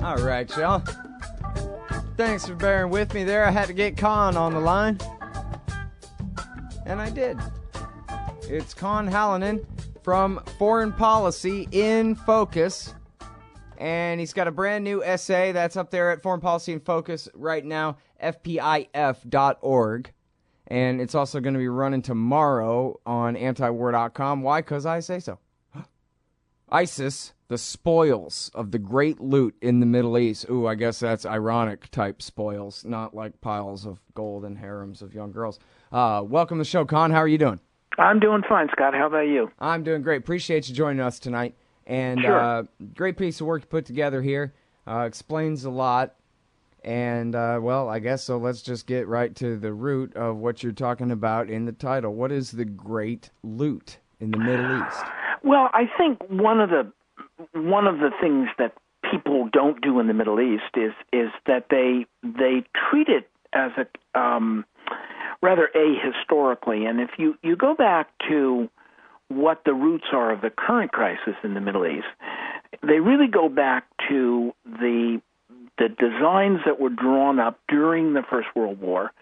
All right, y'all. Thanks for bearing with me there. I had to get Conn on the line. And I did. It's Conn Hallinan from Foreign Policy in Focus. And he's got a brand new essay that's up there at Foreign Policy in Focus right now, fpif.org. And it's also going to be running tomorrow on antiwar.com. Why? Because I say so. ISIS, the spoils of the great loot in the Middle East. Ooh, I guess that's ironic type spoils, not like piles of gold and harems of young girls. Welcome to the show, Conn. How are you doing? I'm doing fine, Scott. How about you? I'm doing great. Appreciate you joining us tonight. And sure. Great piece of work you put together here. Explains a lot. And, well, I guess so. Let's just get right to the root of what you're talking about in the title. What is the great loot in the Middle East? Well, I think one of the things that people don't do in the Middle East is that they treat it as a rather ahistorically. And if you go back to what the roots are of the current crisis in the Middle East, they really go back to the designs that were drawn up during the First World War,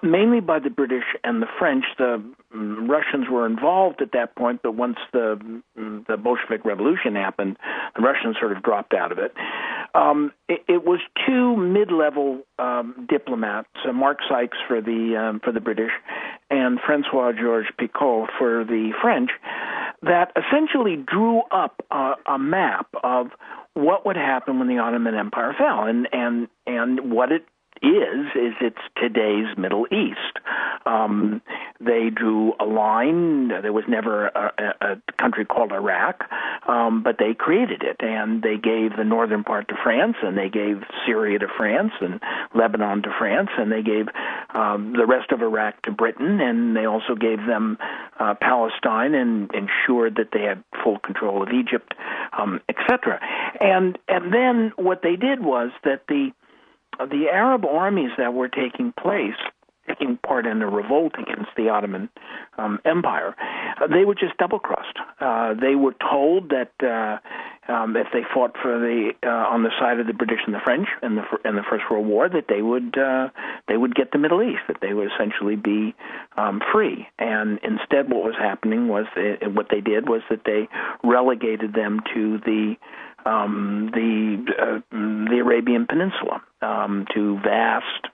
mainly by the British and the French. The Russians were involved at that point, but once the Bolshevik Revolution happened, the Russians sort of dropped out of it. It was two mid-level diplomats, Mark Sykes for the British and François-Georges Picot for the French, that essentially drew up a map of what would happen when the Ottoman Empire fell, and what it is it's today's Middle East. They drew a line. There was never a country called Iraq, but they created it, and they gave the northern part to France, and they gave Syria to France, and Lebanon to France, and they gave the rest of Iraq to Britain, and they also gave them Palestine and ensured that they had full control of Egypt, etc. And then what they did was that the Arab armies that were taking part in a revolt against the Ottoman Empire, they were just double-crossed. They were told that if they fought on the side of the British and the French in the First World War, that they would get the Middle East, that they would essentially be free. And instead, what was happening was what they did was that they relegated them to the Arabian Peninsula, to vast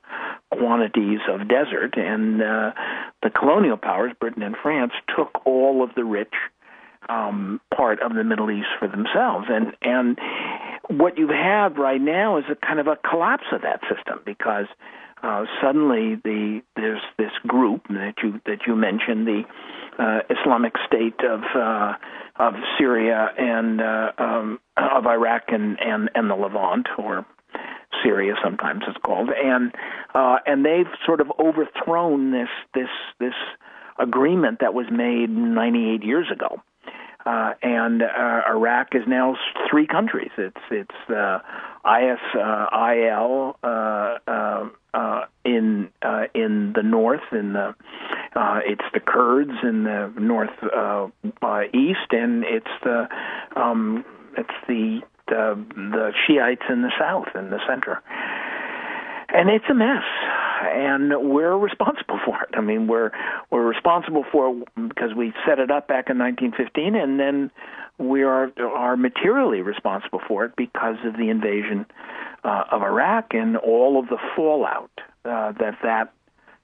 quantities of desert, and the colonial powers, Britain and France, took all of the rich part of the Middle East for themselves. And what you have right now is a kind of a collapse of that system, because suddenly there's this group that you mentioned, the Islamic State of Syria and of Iraq and the Levant, or Syria sometimes it's called, and they've sort of overthrown this agreement that was made 98 years ago. And Iraq is now three countries. It's ISIL in the north, it's the Kurds in the north east, and it's the Shiites in the south, in the center. And it's a mess, and we're responsible for it. I mean, we're responsible for it because we set it up back in 1915, and then we are materially responsible for it because of the invasion of Iraq and all of the fallout that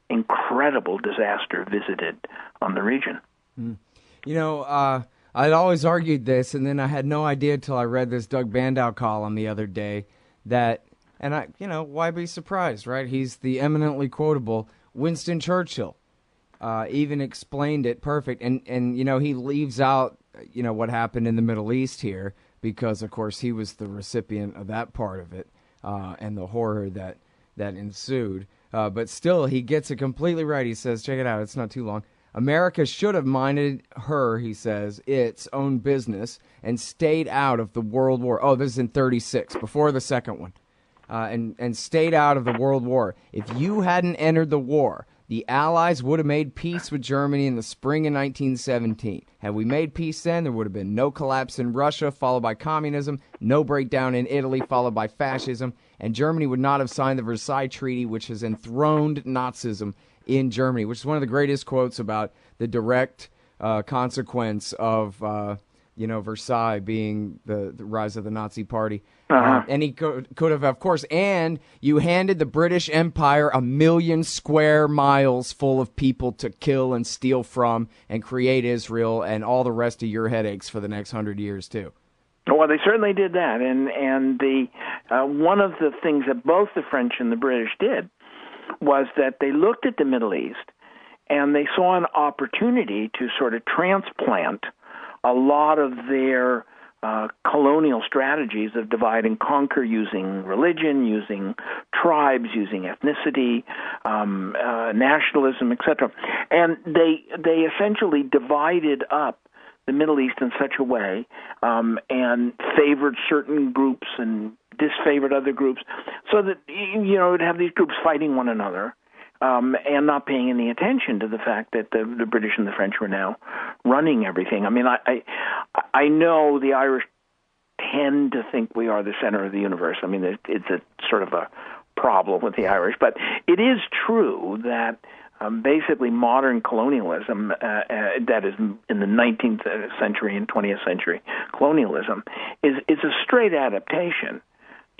incredible disaster visited on the region. You know, I'd always argued this, and then I had no idea until I read this Doug Bandow column the other day that. And why be surprised, right? He's the eminently quotable Winston Churchill. Even explained it perfect. And he leaves out, what happened in the Middle East here because, of course, he was the recipient of that part of it and the horror that ensued. But still, he gets it completely right. He says, check it out, it's not too long. America should have minded her, he says, its own business and stayed out of the World War. Oh, this is in 1936, before the second one. And stayed out of the World War. If you hadn't entered the war, The Allies would have made peace with Germany in the spring of 1917. Had we made peace then, there would have been no collapse in Russia, followed by communism, no breakdown in Italy, followed by fascism, and Germany would not have signed the Versailles Treaty, which has enthroned Nazism in Germany, which is one of the greatest quotes about the direct consequence of Versailles being the rise of the Nazi Party. And he could have, of course, and you handed the British Empire 1 million square miles full of people to kill and steal from and create Israel and all the rest of your headaches for the next 100 years, too. Well, they certainly did that. And the one of the things that both the French and the British did was that they looked at the Middle East and they saw an opportunity to sort of transplant a lot of their colonial strategies of divide and conquer using religion, using tribes, using ethnicity, nationalism, etc. And they essentially divided up the Middle East in such a way and favored certain groups and disfavored other groups, so that you would have these groups fighting one another. And not paying any attention to the fact that the British and the French were now running everything. I mean, I know the Irish tend to think we are the center of the universe. I mean, it's a sort of a problem with the Irish, but it is true that basically modern colonialism, that is in the 19th century and 20th century colonialism, is a straight adaptation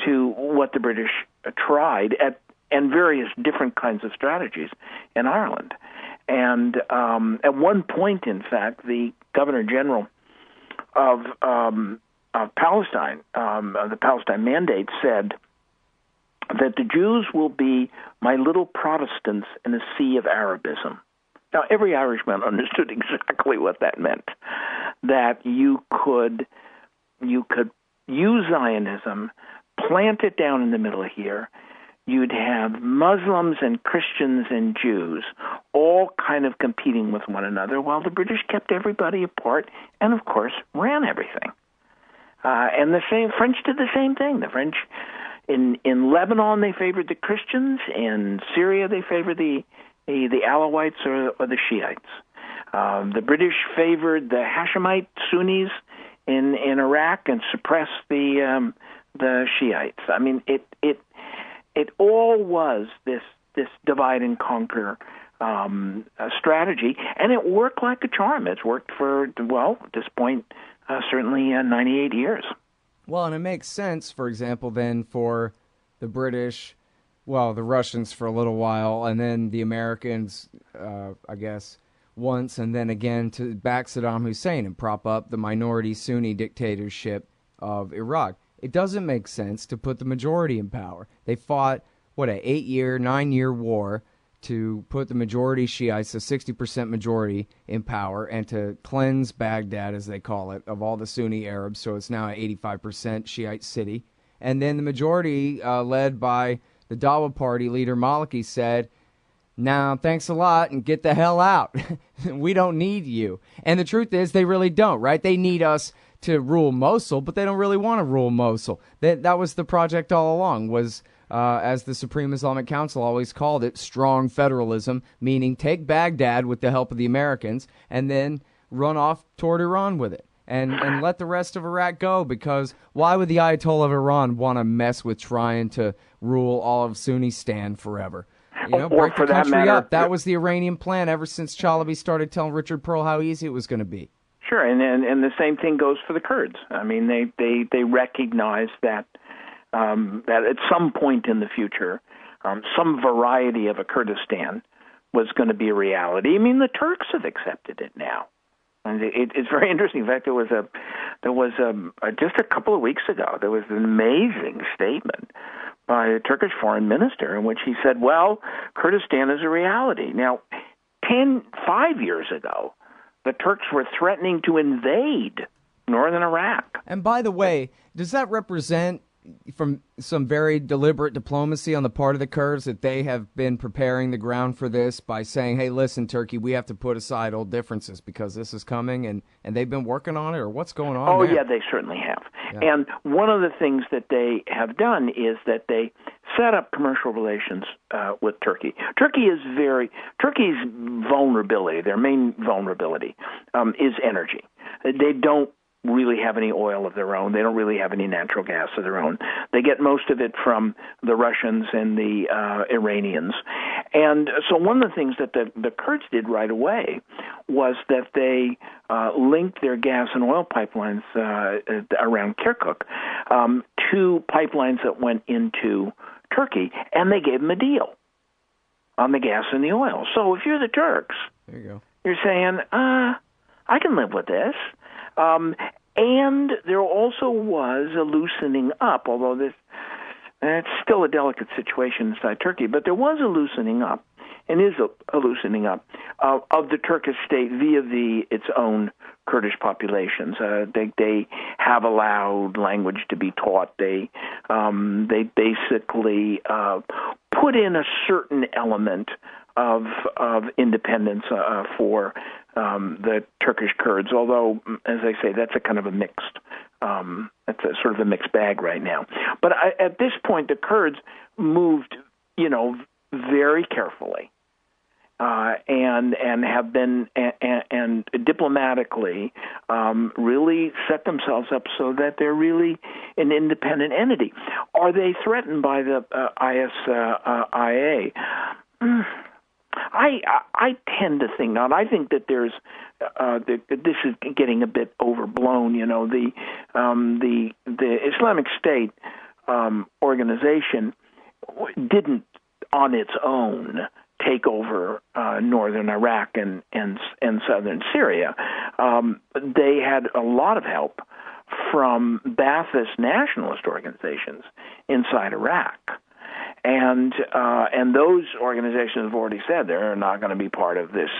to what the British tried and various different kinds of strategies in Ireland. And at one point, in fact, the Governor General of Palestine, the Palestine Mandate, said that the Jews will be my little Protestants in a sea of Arabism. Now, every Irishman understood exactly what that meant, that you could use Zionism, plant it down in the middle here. You'd have Muslims and Christians and Jews all kind of competing with one another, while the British kept everybody apart and, of course, ran everything. And the French did the same thing. The French in Lebanon, they favored the Christians. In Syria, they favored the Alawites or the Shiites. The British favored the Hashemite Sunnis in Iraq and suppressed the Shiites. I mean, it all was this divide and conquer strategy, and it worked like a charm. It's worked for, well, at this point, certainly 98 years. Well, and it makes sense, for example, then for the British, well, the Russians for a little while, and then the Americans, I guess, once, and then again to back Saddam Hussein and prop up the minority Sunni dictatorship of Iraq. It doesn't make sense to put the majority in power. They fought, an 8-year, 9-year war to put the majority Shiites, the 60% majority, in power and to cleanse Baghdad, as they call it, of all the Sunni Arabs. So it's now an 85% Shiite city. And then the majority, led by the Dawa Party leader Maliki, said, "Now, thanks a lot, and get the hell out. We don't need you." And the truth is, they really don't, right? They need us to rule Mosul, but they don't really want to rule Mosul. That was the project all along, was, as the Supreme Islamic Council always called it, strong federalism, meaning take Baghdad with the help of the Americans and then run off toward Iran with it. And let the rest of Iraq go, because why would the Ayatollah of Iran want to mess with trying to rule all of Sunnistan forever? Break the country up. That was the Iranian plan ever since Chalabi started telling Richard Pearl how easy it was going to be. Sure, and the same thing goes for the Kurds. I mean, they recognize that that at some point in the future, some variety of a Kurdistan was going to be a reality. I mean, the Turks have accepted it now, and it's very interesting. In fact, there was just a couple of weeks ago, there was an amazing statement by a Turkish foreign minister in which he said, "Well, Kurdistan is a reality." Now, 5 years ago, the Turks were threatening to invade northern Iraq. And by the way, does that represent from some very deliberate diplomacy on the part of the Kurds that they have been preparing the ground for this by saying, hey, listen, Turkey, we have to put aside old differences because this is coming, and they've been working on it, or what's going on there? Yeah, they certainly have. Yeah. And one of the things that they have done is that they set up commercial relations with Turkey. Turkey's vulnerability, their main vulnerability, is energy. They don't really have any oil of their own. They don't really have any natural gas of their own. They get most of it from the Russians and the Iranians. And so one of the things that the Kurds did right away was that they linked their gas and oil pipelines around Kirkuk to pipelines that went into Turkey, and they gave them a deal on the gas and the oil. So if you're the Turks, there you go. You're saying, I can live with this. And there also was a loosening up, although it's still a delicate situation inside Turkey, but there was a loosening up, and is a loosening up, of the Turkish state via its own Kurdish populations. They have allowed language to be taught. They basically put in a certain element of independence for the Turkish Kurds, although, as I say, that's a kind of a mixed, that's a sort of a mixed bag right now. But at this point, the Kurds moved, very carefully, and have been and diplomatically really set themselves up so that they're really an independent entity. Are they threatened by the ISIA? I tend to think not. I think that there's this is getting a bit overblown. The Islamic State organization didn't on its own take over northern Iraq and southern Syria. They had a lot of help from Ba'athist nationalist organizations inside Iraq. And those organizations have already said they're not going to be part of this,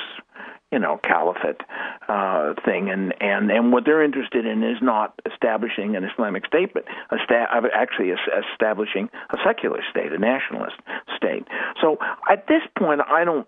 caliphate thing. And what they're interested in is not establishing an Islamic state, but actually establishing a secular state, a nationalist state. So at this point, I don't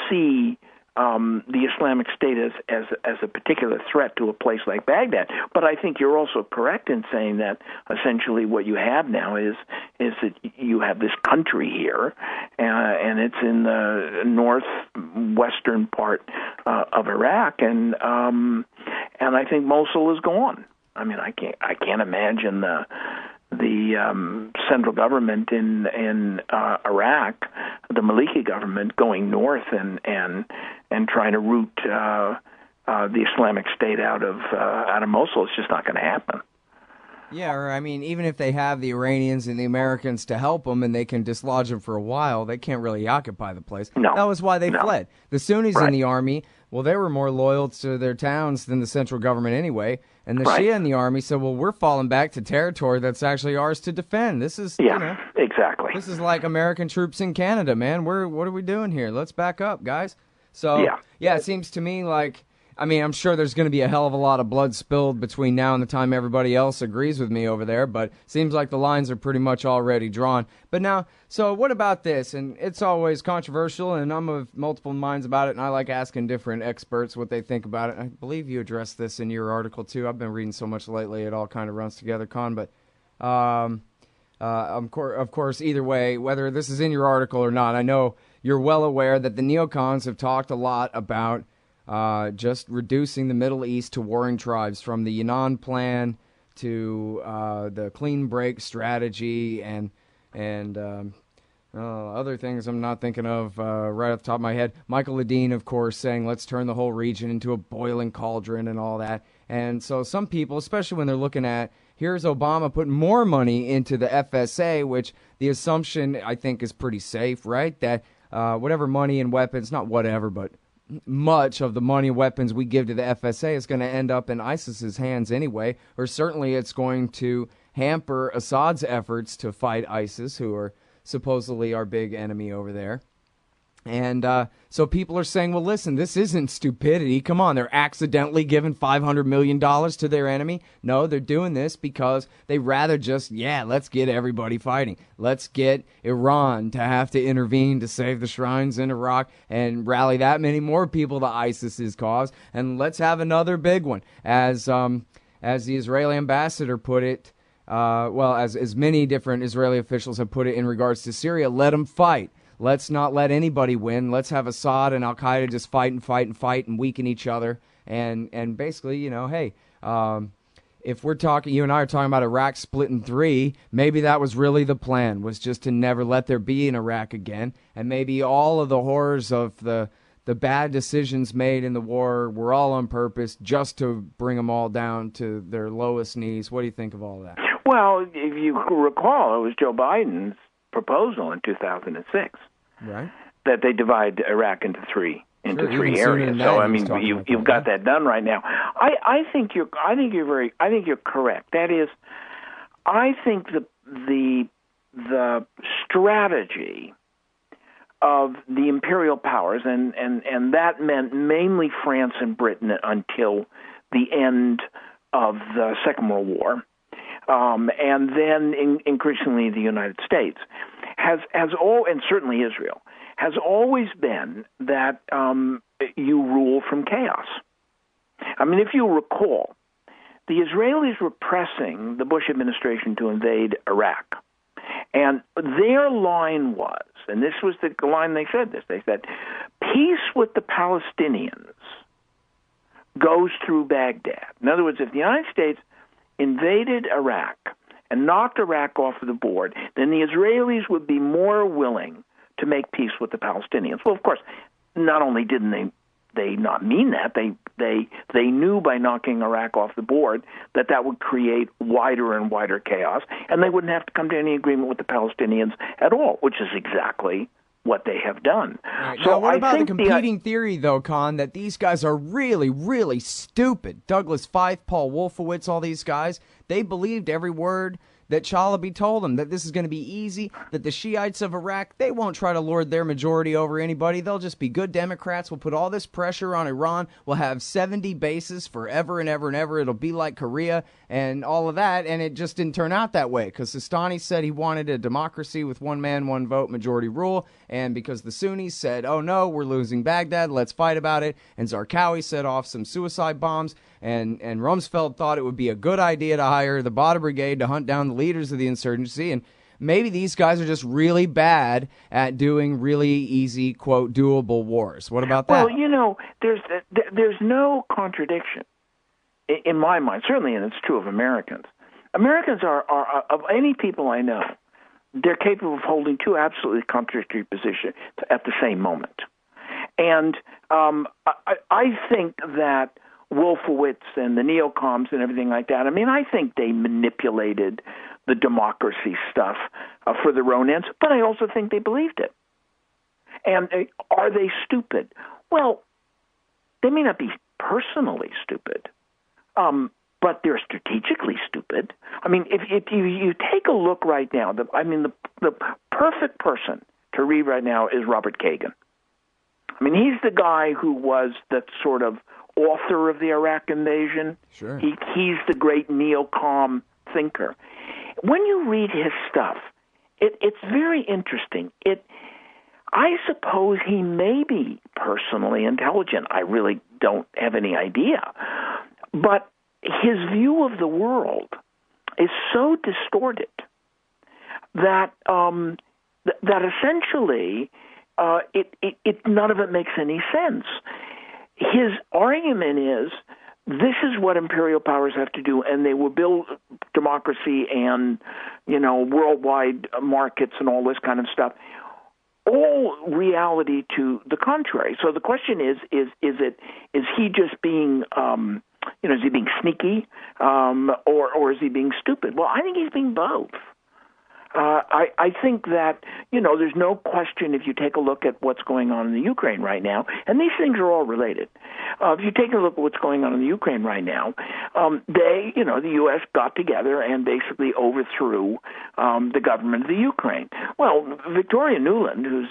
see the Islamic State as a particular threat to a place like Baghdad. But I think you're also correct in saying that essentially what you have now is that you have this country here, and it's in the northwestern part of Iraq, and I think Mosul is gone. I mean, I can't imagine the central government in Iraq, the Maliki government, going north and trying to root the Islamic State out of Mosul. It's just not going to happen. Yeah, or I mean, even if they have the Iranians and the Americans to help them and they can dislodge them for a while, they can't really occupy the place. No. That was why they fled. The Sunnis Right. in the army, well, they were more loyal to their towns than the central government anyway. And the Right. Shia in the army said, well, we're falling back to territory that's actually ours to defend. This is, exactly. This is like American troops in Canada, man. What are we doing here? Let's back up, guys. So, it seems to me like, I mean, I'm sure there's going to be a hell of a lot of blood spilled between now and the time everybody else agrees with me over there, but seems like the lines are pretty much already drawn. But now, so what about this? And it's always controversial, and I'm of multiple minds about it, and I like asking different experts what they think about it. I believe you addressed this in your article, too. I've been reading so much lately, it all kind of runs together, Conn. But, of course, either way, whether this is in your article or not, I know you're well aware that the neocons have talked a lot about just reducing the Middle East to warring tribes, from the Yan'an plan to the clean break strategy and other things I'm not thinking of right off the top of my head. Michael Ledeen, of course, saying let's turn the whole region into a boiling cauldron and all that. And so some people, especially when they're looking at, here's Obama putting more money into the FSA, which the assumption I think is pretty safe, right? That whatever money and weapons, not whatever, but much of the money and weapons we give to the FSA is going to end up in ISIS's hands anyway, or certainly it's going to hamper Assad's efforts to fight ISIS, who are supposedly our big enemy over there. And so people are saying, well, listen, this isn't stupidity. Come on, they're accidentally giving $500 million to their enemy. No, they're doing this because they rather just, let's get everybody fighting. Let's get Iran to have to intervene to save the shrines in Iraq and rally that many more people to ISIS's cause. And let's have another big one. As the Israeli ambassador put it, as many different Israeli officials have put it in regards to Syria, let them fight. Let's not let anybody win. Let's have Assad and Al-Qaeda just fight and weaken each other. And basically, hey, if we're talking, you and I are talking about Iraq split in three, maybe that was really the plan, was just to never let there be an Iraq again. And maybe all of the horrors of the bad decisions made in the war were all on purpose just to bring them all down to their lowest knees. What do you think of all that? Well, if you recall, it was Joe Biden's proposal in 2006, right? That they divide Iraq into three areas. So I mean, you've got that done right now. I think you're correct. That is, I think the strategy of the imperial powers, and that meant mainly France and Britain until the end of the Second World War. And then increasingly the United States has and certainly Israel has always been that you rule from chaos. I mean, if you recall, the Israelis were pressing the Bush administration to invade Iraq, and their line was, and this was the line they said, peace with the Palestinians goes through Baghdad. In other words, if the United States invaded Iraq and knocked Iraq off of the board, then the Israelis would be more willing to make peace with the Palestinians. Well, of course, not only didn't they not mean that, they knew by knocking Iraq off the board that would create wider and wider chaos, and they wouldn't have to come to any agreement with the Palestinians at all, which is exactly what they have done. Right. So now, what about the competing theory, though, Conn, that these guys are really, really stupid? Douglas Feith, Paul Wolfowitz, all these guys, they believed every word that Chalabi told them, that this is going to be easy, that the Shiites of Iraq, they won't try to lord their majority over anybody. They'll just be good Democrats. We'll put all this pressure on Iran. We'll have 70 bases forever and ever and ever. It'll be like Korea and all of that. And it just didn't turn out that way because Sistani said he wanted a democracy with one man, one vote, majority rule. And because the Sunnis said, oh no, we're losing Baghdad, let's fight about it. And Zarqawi set off some suicide bombs. And Rumsfeld thought it would be a good idea to hire the Bada Brigade to hunt down the leaders of the insurgency. And maybe these guys are just really bad at doing really easy, quote, doable wars. What about that? Well, there's no contradiction in my mind, certainly, and it's true of Americans. Americans are of any people I know, they're capable of holding two absolutely contradictory positions at the same moment. And I think that Wolfowitz and the neocons and everything like that, I mean, I think they manipulated the democracy stuff for their own ends, but I also think they believed it. And are they stupid? Well, they may not be personally stupid, but they're strategically stupid. I mean, if you take a look right now, the perfect person to read right now is Robert Kagan. I mean, he's the guy who was the sort of author of the Iraq invasion. Sure. He's the great neocon thinker. When you read his stuff, it's very interesting. I suppose he may be personally intelligent. I really don't have any idea. But his view of the world is so distorted that essentially none of it makes any sense. His argument is this is what imperial powers have to do, and they will build democracy and, worldwide markets and all this kind of stuff. All reality to the contrary. So the question is he just being, is he being sneaky, or is he being stupid? Well, I think he's being both. I think that, there's no question if you take a look at what's going on in the Ukraine right now, and these things are all related. If you take a look at what's going on in the Ukraine right now, the U.S. got together and basically overthrew the government of the Ukraine. Well, Victoria Nuland, who's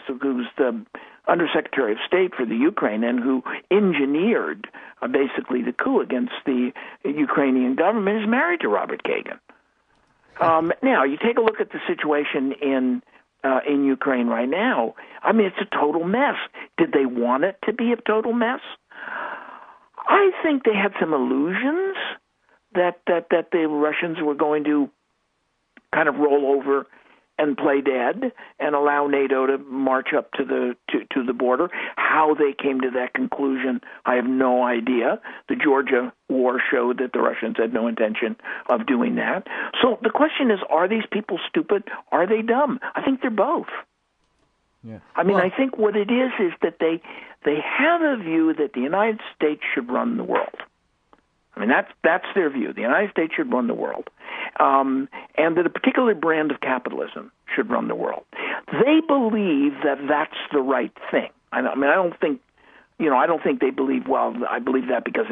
the Undersecretary of State for the Ukraine and who engineered basically the coup against the Ukrainian government, is married to Robert Kagan. Now, you take a look at the situation in Ukraine right now. I mean, it's a total mess. Did they want it to be a total mess? I think they had some illusions that the Russians were going to kind of roll over and play dead and allow NATO to march up to the border. How they came to that conclusion, I have no idea. The Georgia war showed that the Russians had no intention of doing that. So the question is, are these people stupid? Are they dumb? I think they're both. Yeah. I mean, I think what it is that they have a view that the United States should run the world. I mean, that's their view. The United States should run the world, and that a particular brand of capitalism should run the world. They believe that that's the right thing. I mean, I don't think they believe, well, I believe that because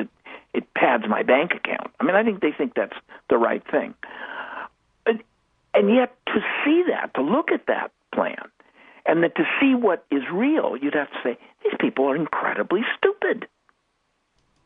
it pads my bank account. I mean, I think they think that's the right thing. And yet, to see that, to look at that plan, and that to see what is real, you'd have to say, these people are incredibly stupid.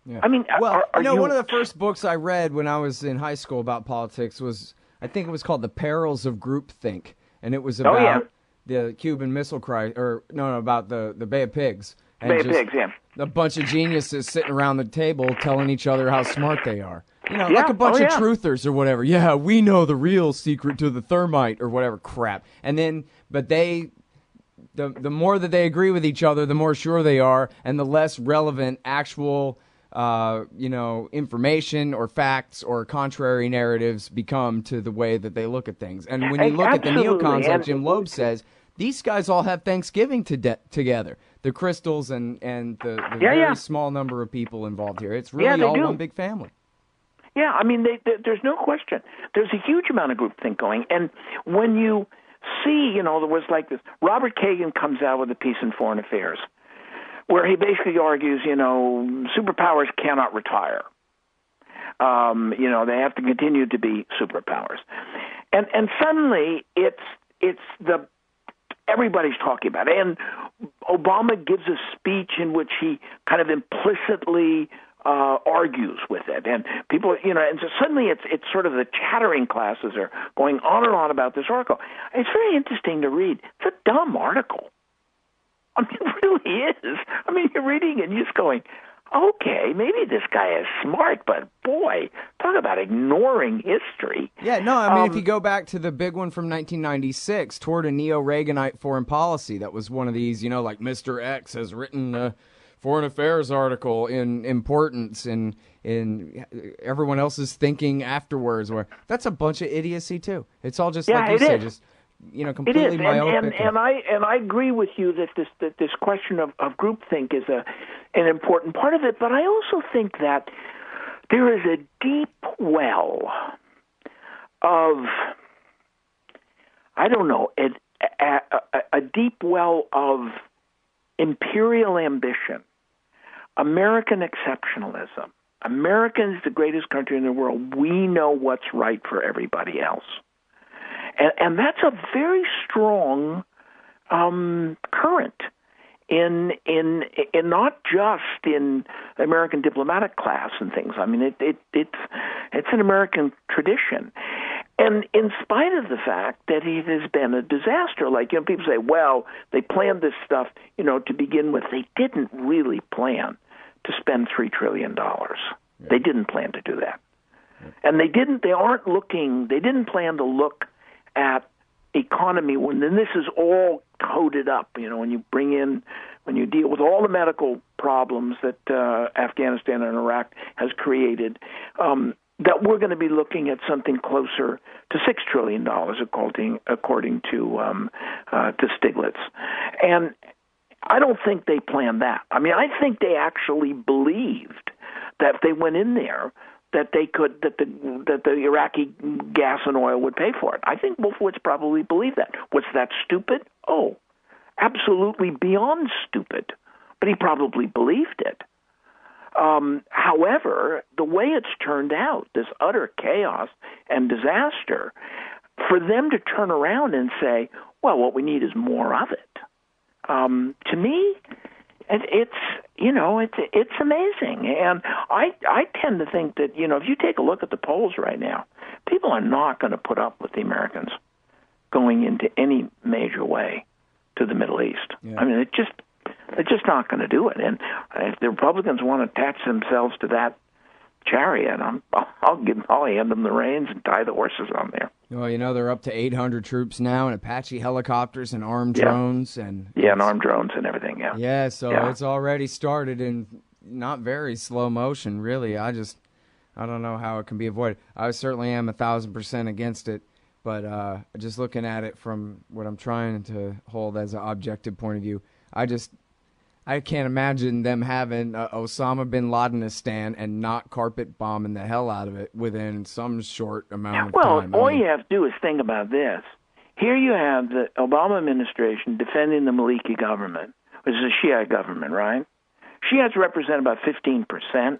Yeah. I mean, well, one of the first books I read when I was in high school about politics was, I think it was called The Perils of Groupthink, and it was about the Cuban Missile Crisis, about the Bay of Pigs. And Bay of Pigs, yeah. A bunch of geniuses sitting around the table telling each other how smart they are. Like a bunch of truthers or whatever. Yeah, we know the real secret to the thermite or whatever crap. And then, but the more that they agree with each other, the more sure they are, and the less relevant actual information or facts or contrary narratives become to the way that they look at things. And when you look at the neocons, like Jim Loeb says, these guys all have Thanksgiving together. The Crystals and the very small number of people involved here. It's really all one big family. Yeah, I mean, there's no question. There's a huge amount of groupthink going. And when you see, there was like this, Robert Kagan comes out with a Peace and Foreign Affairs, where he basically argues, superpowers cannot retire. They have to continue to be superpowers. And suddenly everybody's talking about it. And Obama gives a speech in which he kind of implicitly argues with it. And people, and so suddenly it's sort of the chattering classes are going on and on about this article. It's very interesting to read. It's a dumb article. I mean, it really is. I mean, you're reading and you're just going, okay, maybe this guy is smart, but boy, talk about ignoring history. Yeah, no, I mean, if you go back to the big one from 1996, toward a neo-Reaganite foreign policy, that was one of these, like Mr. X has written a foreign affairs article in importance and in everyone else's thinking afterwards. Where that's a bunch of idiocy, too. It's all just like you say, just... completely myopic. And I agree with you that this question of groupthink is an important part of it. But I also think that there is a deep well of, I don't know, a deep well of imperial ambition, American exceptionalism. America is the greatest country in the world. We know what's right for everybody else. And that's a very strong current in not just in American diplomatic class and things. I mean, it's an American tradition, and in spite of the fact that it has been a disaster, like people say, well, they planned this stuff, to begin with. They didn't really plan to spend $3 trillion. Yeah. They didn't plan to do that, and they didn't plan to look at economy when this is all coded up, when you deal with all the medical problems that Afghanistan and Iraq has created, that we're going to be looking at something closer to $6 trillion, according to Stiglitz. And I don't think they planned that. I mean, I think they actually believed that if they went in there, that the Iraqi gas and oil would pay for it. I think Wolfowitz probably believed that. Was that stupid? Oh, absolutely beyond stupid. But he probably believed it. However, the way it's turned out, this utter chaos and disaster, for them to turn around and say, well, what we need is more of it. To me, it's amazing, and I tend to think that if you take a look at the polls right now, people are not going to put up with the Americans going into any major way to the Middle East. Yeah. I mean, they're just not going to do it. And if the Republicans want to attach themselves to that chariot, I'll hand them the reins and tie the horses on there. Well, they're up to 800 troops now, and Apache helicopters and armed drones, and armed drones and everything. Yeah. So it's already started in not very slow motion, really. I don't know how it can be avoided. I certainly am 1,000% against it, but just looking at it from what I'm trying to hold as an objective point of view, I can't imagine them having Osama bin Ladenistan and not carpet bombing the hell out of it within some short amount of time. Well, all you have to do is think about this. Here you have the Obama administration defending the Maliki government, which is a Shiite government, right? Shiites represent about 15%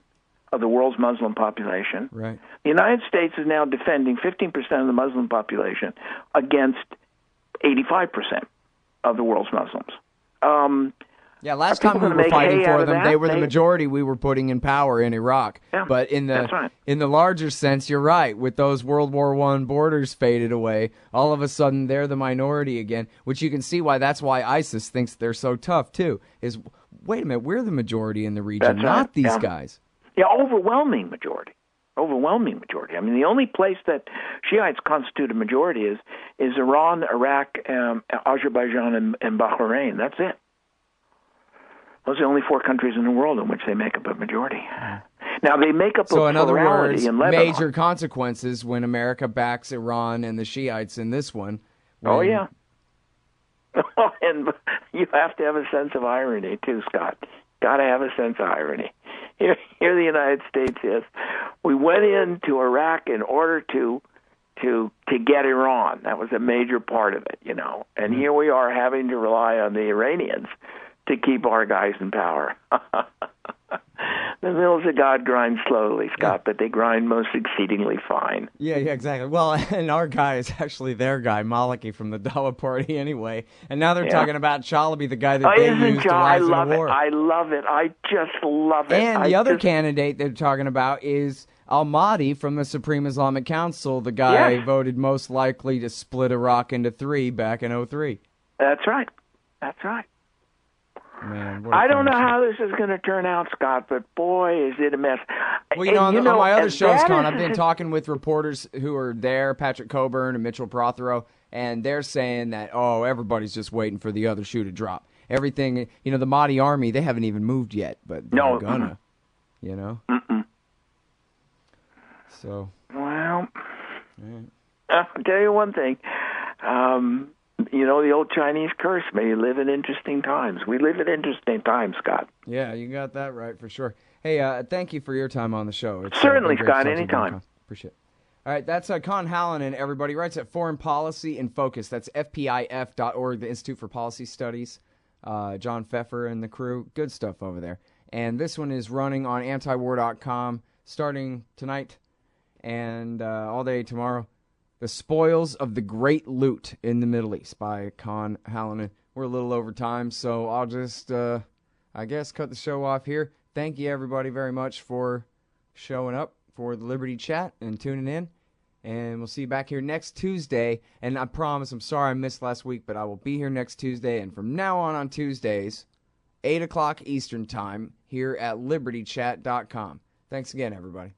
of the world's Muslim population. Right. The United States is now defending 15% of the Muslim population against 85% of the world's Muslims. Last time we were fighting for them, they were the majority we were putting in power in Iraq. Yeah, but in the larger sense, you're right. With those World War I borders faded away, all of a sudden they're the minority again, which you can see that's why ISIS thinks they're so tough, too, is, wait a minute, we're the majority in the region, not these guys. Yeah, overwhelming majority. Overwhelming majority. I mean, the only place that Shiites constitute a majority is Iran, Iraq, Azerbaijan, and Bahrain. That's it. Those are the only 4 countries in the world in which they make up a majority. Now, they make up a plurality in Lebanon. So, in other words, major consequences when America backs Iran and the Shiites in this one. Oh, yeah. And you have to have a sense of irony, too, Scott. Got to have a sense of irony. Here the United States is. We went into Iraq in order to get Iran. That was a major part of it, And here we are having to rely on the Iranians to keep our guys in power. The mills of God grind slowly, Scott, but they grind most exceedingly fine. Yeah, exactly. Well, and our guy is actually their guy, Maliki from the Dawa Party anyway. And now they're talking about Chalabi, the guy that they used to rise in the war. I love it. I just love it. And the other candidate they're talking about is Al-Mahdi from the Supreme Islamic Council, the guy voted most likely to split Iraq into 3 back in 2003. That's right. That's right. Man, I don't know how this is going to turn out, Scott, but boy, is it a mess. Well, on my other shows, Con, I've been talking with reporters who are there, Patrick Coburn and Mitchell Prothero, and they're saying that, everybody's just waiting for the other shoe to drop. Everything, the Mahdi army, they haven't even moved yet, but they're gonna, So. Well, I'll tell you one thing. The old Chinese curse, may you live in interesting times. We live in interesting times, Scott. Yeah, you got that right for sure. Hey, thank you for your time on the show. It's, certainly, Scott, anytime. Appreciate it. All right, that's Conn Hallinan, everybody. Writes at Foreign Policy in Focus. That's FPIF.org, the Institute for Policy Studies. John Pfeffer and the crew. Good stuff over there. And this one is running on antiwar.com starting tonight and all day tomorrow. The Spoils of the Great Loot in the Middle East by Conn Hallinan. We're a little over time, so I'll just, cut the show off here. Thank you, everybody, very much for showing up for the Liberty Chat and tuning in. And we'll see you back here next Tuesday. And I promise, I'm sorry I missed last week, but I will be here next Tuesday. And from now on Tuesdays, 8 o'clock Eastern Time, here at libertychat.com. Thanks again, everybody.